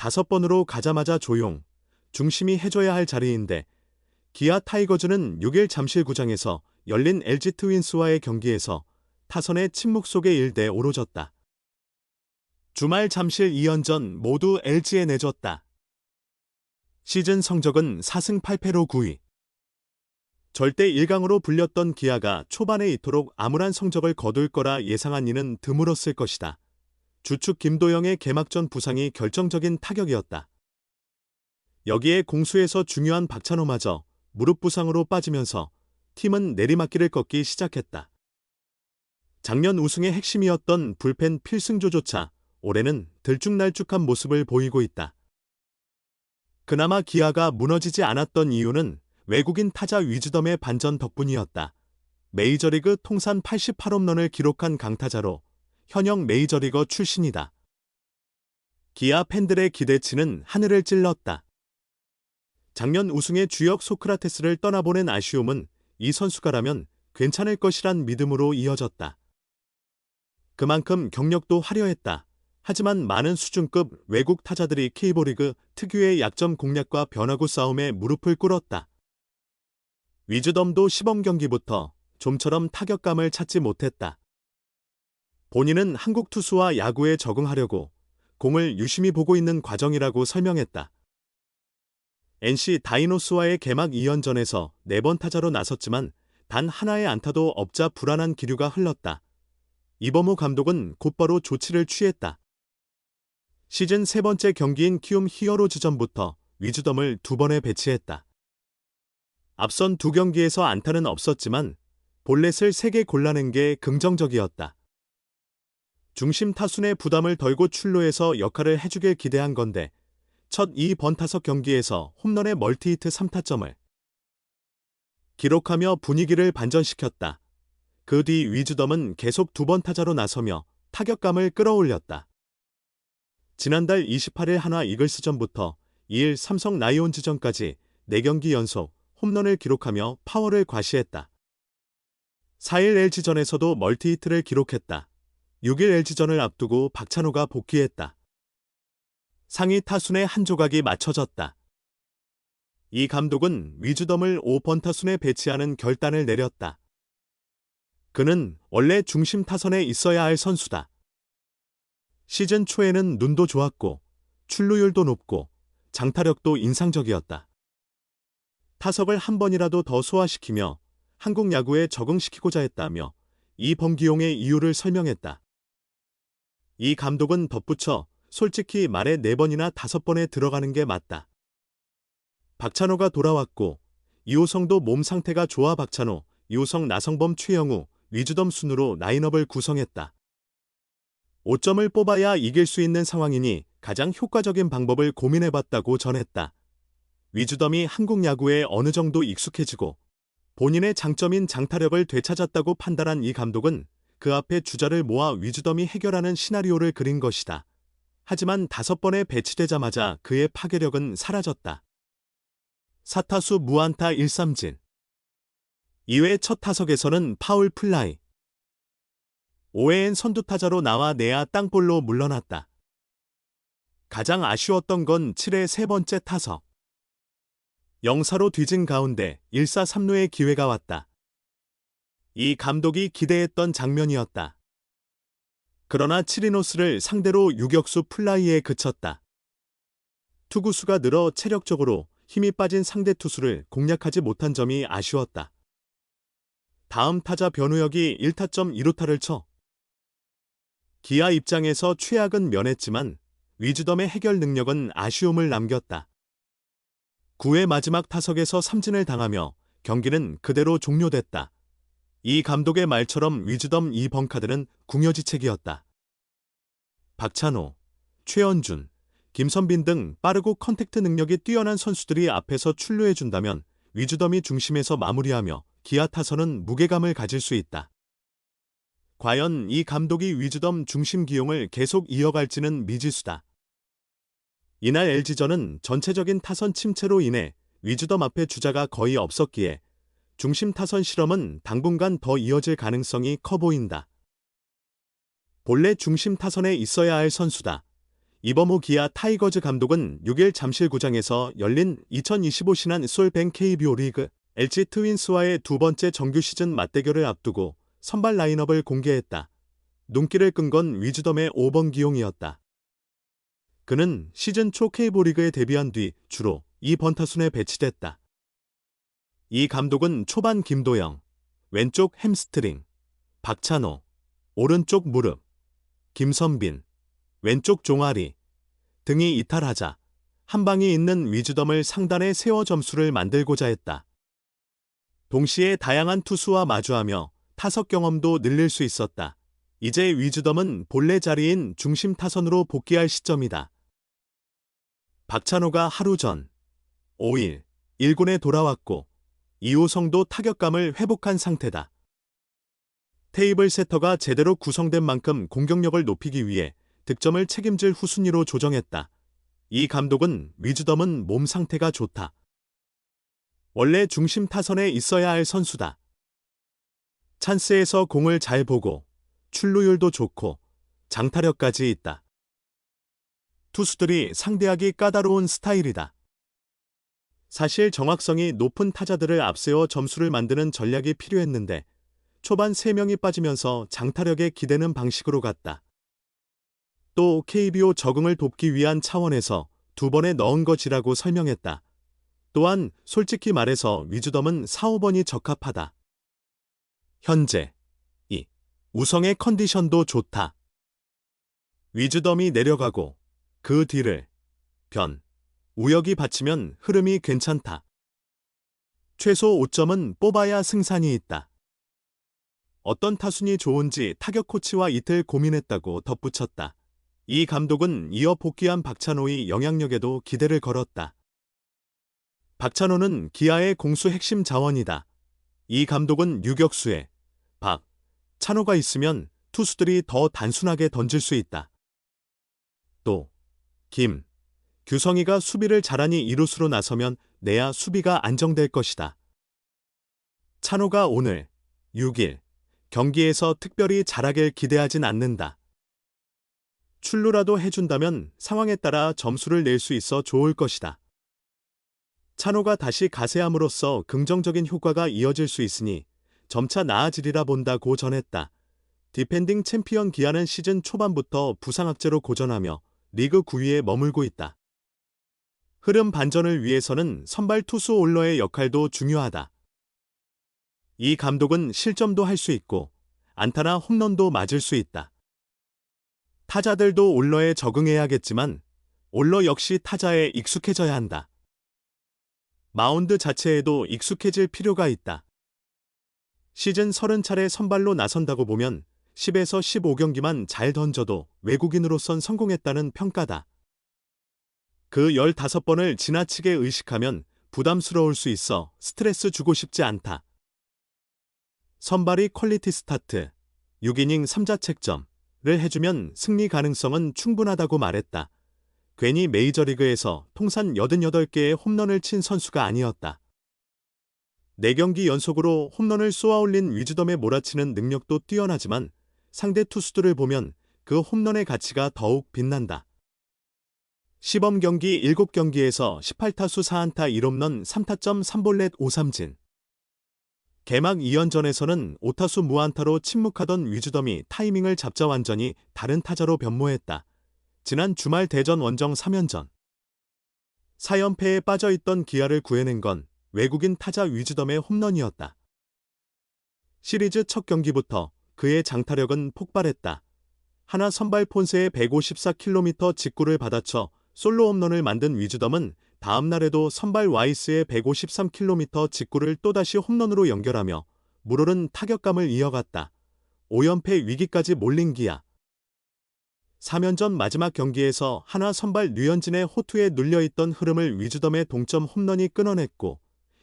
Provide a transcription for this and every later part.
5번으로 가자마자 조용, 중심이 해줘야 할 자리인데 기아 타이거즈는 6일 잠실구장에서 열린 LG 트윈스와의 경기에서 타선의 침묵 속에 1대5로 졌다. 주말 잠실 2연전 모두 LG에 내줬다. 시즌 성적은 4승 8패로 9위. 절대 1강으로 불렸던 기아가 초반에 이토록 암울한 성적을 거둘 거라 예상한 이는 드물었을 것이다. 주축 김도영의 개막전 부상이 결정적인 타격이었다. 여기에 공수에서 중요한 박찬호마저 무릎 부상으로 빠지면서 팀은 내리막길을 걷기 시작했다. 작년 우승의 핵심이었던 불펜 필승조조차 올해는 들쭉날쭉한 모습을 보이고 있다. 그나마 기아가 무너지지 않았던 이유는 외국인 타자 위즈덤의 반전 덕분이었다. 메이저리그 통산 88홈런을 기록한 강타자로 현역 메이저리거 출신이다. 기아 팬들의 기대치는 하늘을 찔렀다. 작년 우승의 주역 소크라테스를 떠나보낸 아쉬움은 이 선수가라면 괜찮을 것이란 믿음으로 이어졌다. 그만큼 경력도 화려했다. 하지만 많은 수준급 외국 타자들이 K리그 특유의 약점 공략과 변화구 싸움에 무릎을 꿇었다. 위즈덤도 시범 경기부터 좀처럼 타격감을 찾지 못했다. 본인은 한국 투수와 야구에 적응하려고 공을 유심히 보고 있는 과정이라고 설명했다. NC 다이노스와의 개막 2연전에서 4번 타자로 나섰지만 단 하나의 안타도 없자 불안한 기류가 흘렀다. 이범호 감독은 곧바로 조치를 취했다. 시즌 3번째 경기인 키움 히어로즈전부터 위즈덤을 2번에 배치했다. 앞선 2경기에서 안타는 없었지만 볼넷을 3개 골라낸 게 긍정적이었다. 중심 타순의 부담을 덜고 출루해서 역할을 해주길 기대한 건데 첫 2번타석 경기에서 홈런의 멀티히트 3타점을 기록하며 분위기를 반전시켰다. 그 뒤 위즈덤은 계속 2번 타자로 나서며 타격감을 끌어올렸다. 지난달 28일 한화 이글스전부터 2일 삼성 라이온즈전까지 4경기 연속 홈런을 기록하며 파워를 과시했다. 4일 LG전에서도 멀티히트를 기록했다. 6일 LG전을 앞두고 박찬호가 복귀했다. 상위 타순의 한 조각이 맞춰졌다. 이 감독은 위즈덤을 5번 타순에 배치하는 결단을 내렸다. 그는 원래 중심 타선에 있어야 할 선수다. 시즌 초에는 눈도 좋았고 출루율도 높고 장타력도 인상적이었다. 타석을 한 번이라도 더 소화시키며 한국 야구에 적응시키고자 했다며 이번 기용의 이유를 설명했다. 이 감독은 덧붙여 솔직히 말해 4번이나 5번에 들어가는 게 맞다. 박찬호가 돌아왔고 이호성도 몸 상태가 좋아. 박찬호, 이호성, 나성범, 최영우, 위즈덤 순으로 라인업을 구성했다. 5점을 뽑아야 이길 수 있는 상황이니 가장 효과적인 방법을 고민해봤다고 전했다. 위즈덤이 한국 야구에 어느 정도 익숙해지고 본인의 장점인 장타력을 되찾았다고 판단한 이 감독은 그 앞에 주자를 모아 위즈덤이 해결하는 시나리오를 그린 것이다. 하지만 5번에 배치되자마자 그의 파괴력은 사라졌다. 4타수 무안타 1삼진. 이외 첫 타석에서는 파울 플라이. 5회엔 선두타자로 나와 내야 땅볼로 물러났다. 가장 아쉬웠던 건 7회 세 번째 타석. 0사로 뒤진 가운데 1사 3루의 기회가 왔다. 이 감독이 기대했던 장면이었다. 그러나 7이노스를 상대로 유격수 플라이에 그쳤다. 투구수가 늘어 체력적으로 힘이 빠진 상대 투수를 공략하지 못한 점이 아쉬웠다. 다음 타자 변우혁이 1타점 2루타를 쳐 기아 입장에서 최악은 면했지만 위즈덤의 해결 능력은 아쉬움을 남겼다. 9회 마지막 타석에서 삼진을 당하며 경기는 그대로 종료됐다. 이 감독의 말처럼 위즈덤 2번 카드는 궁여지책이었다. 박찬호, 최원준, 김선빈 등 빠르고 컨택트 능력이 뛰어난 선수들이 앞에서 출루해준다면 위즈덤이 중심에서 마무리하며 기아 타선은 무게감을 가질 수 있다. 과연 이 감독이 위즈덤 중심 기용을 계속 이어갈지는 미지수다. 이날 LG전은 전체적인 타선 침체로 인해 위즈덤 앞에 주자가 거의 없었기에 중심 타선 실험은 당분간 더 이어질 가능성이 커 보인다. 본래 중심 타선에 있어야 할 선수다. 이범호 기아 타이거즈 감독은 6일 잠실구장에서 열린 2025 신한 솔뱅 KBO 리그 LG 트윈스와의 두 번째 정규 시즌 맞대결을 앞두고 선발 라인업을 공개했다. 눈길을 끈 건 위즈덤의 5번 기용이었다. 그는 시즌 초 KBO 리그에 데뷔한 뒤 주로 이 번타순에 배치됐다. 이 감독은 초반 김도영, 왼쪽 햄스트링, 박찬호, 오른쪽 무릎, 김선빈, 왼쪽 종아리 등이 이탈하자 한 방이 있는 위즈덤을 상단에 세워 점수를 만들고자 했다. 동시에 다양한 투수와 마주하며 타석 경험도 늘릴 수 있었다. 이제 위즈덤은 본래 자리인 중심 타선으로 복귀할 시점이다. 박찬호가 하루 전 5일 1군에 돌아왔고 이호성도 타격감을 회복한 상태다. 테이블 세터가 제대로 구성된 만큼 공격력을 높이기 위해 득점을 책임질 후순위로 조정했다. 이 감독은 위즈덤은 몸 상태가 좋다. 원래 중심 타선에 있어야 할 선수다. 찬스에서 공을 잘 보고 출루율도 좋고 장타력까지 있다. 투수들이 상대하기 까다로운 스타일이다. 사실 정확성이 높은 타자들을 앞세워 점수를 만드는 전략이 필요했는데 초반 3명이 빠지면서 장타력에 기대는 방식으로 갔다. 또 KBO 적응을 돕기 위한 차원에서 2번에 넣은 것이라고 설명했다. 또한 솔직히 말해서 위즈덤은 4, 5번이 적합하다. 현재 우성의 컨디션도 좋다. 위즈덤이 내려가고 그 뒤를 우혁이 받치면 흐름이 괜찮다. 최소 5점은 뽑아야 승산이 있다. 어떤 타순이 좋은지 타격 코치와 이틀 고민했다고 덧붙였다. 이 감독은 이어 복귀한 박찬호의 영향력에도 기대를 걸었다. 박찬호는 기아의 공수 핵심 자원이다. 이 감독은 유격수에 찬호가 있으면 투수들이 더 단순하게 던질 수 있다. 또 규성이가 수비를 잘하니 이루수로 나서면 내야 수비가 안정될 것이다. 찬호가 오늘 6일 경기에서 특별히 잘하길 기대하진 않는다. 출루라도 해준다면 상황에 따라 점수를 낼 수 있어 좋을 것이다. 찬호가 다시 가세함으로써 긍정적인 효과가 이어질 수 있으니 점차 나아지리라 본다고 전했다. 디펜딩 챔피언 기아는 시즌 초반부터 부상 악재로 고전하며 리그 9위에 머물고 있다. 흐름 반전을 위해서는 선발 투수 올러의 역할도 중요하다. 이 감독은 실점도 할 수 있고 안타나 홈런도 맞을 수 있다. 타자들도 올러에 적응해야겠지만 올러 역시 타자에 익숙해져야 한다. 마운드 자체에도 익숙해질 필요가 있다. 시즌 30차례 선발로 나선다고 보면 10에서 15경기만 잘 던져도 외국인으로선 성공했다는 평가다. 그 15번을 지나치게 의식하면 부담스러울 수 있어 스트레스 주고 싶지 않다. 선발이 퀄리티 스타트, 6이닝 3자책점을 해주면 승리 가능성은 충분하다고 말했다. 괜히 메이저리그에서 통산 88개의 홈런을 친 선수가 아니었다. 4경기 연속으로 홈런을 쏘아올린 위즈덤에 몰아치는 능력도 뛰어나지만 상대 투수들을 보면 그 홈런의 가치가 더욱 빛난다. 시범 경기 7경기에서 18타수 4안타 1홈런 3타점 3볼넷 5삼진. 개막 2연전에서는 5타수 무안타로 침묵하던 위즈덤이 타이밍을 잡자 완전히 다른 타자로 변모했다. 지난 주말 대전 원정 3연전. 4연패에 빠져있던 기아를 구해낸 건 외국인 타자 위즈덤의 홈런이었다. 시리즈 첫 경기부터 그의 장타력은 폭발했다. 하나 선발 폰세의 154km 직구를 받아쳐 솔로 홈런을 만든 위즈덤은 다음 날에도 선발 와이스의 153km 직구를 또다시 홈런으로 연결하며 물오른 타격감을 이어갔다. 5연패 위기까지 몰린 기아. 3연전 마지막 경기에서 하나 선발 류현진의 호투에 눌려있던 흐름을 위즈덤의 동점 홈런이 끊어냈고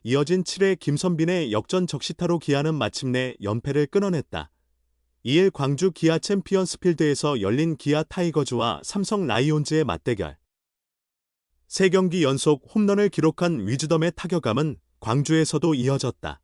이어진 7회 김선빈의 역전 적시타로 기아는 마침내 연패를 끊어냈다. 2일 광주 기아 챔피언스필드에서 열린 기아 타이거즈와 삼성 라이온즈의 맞대결. 3경기 연속 홈런을 기록한 위즈덤의 타격감은 광주에서도 이어졌다.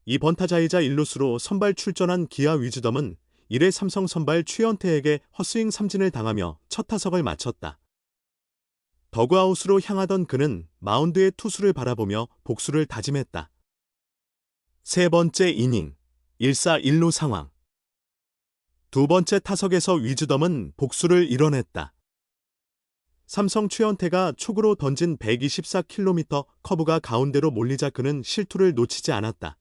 이번 타자이자 일루수로 선발 출전한 기아 위즈덤은 1회 삼성 선발 최연태에게 헛스윙 삼진을 당하며 첫 타석을 마쳤다. 더그아웃으로 향하던 그는 마운드의 투수를 바라보며 복수를 다짐했다. 세 번째 이닝, 1사1루 상황. 두 번째 타석에서 위즈덤은 복수를 이뤄냈다. 삼성 최원태가 초구로 던진 124km 커브가 가운데로 몰리자 그는 실투를 놓치지 않았다.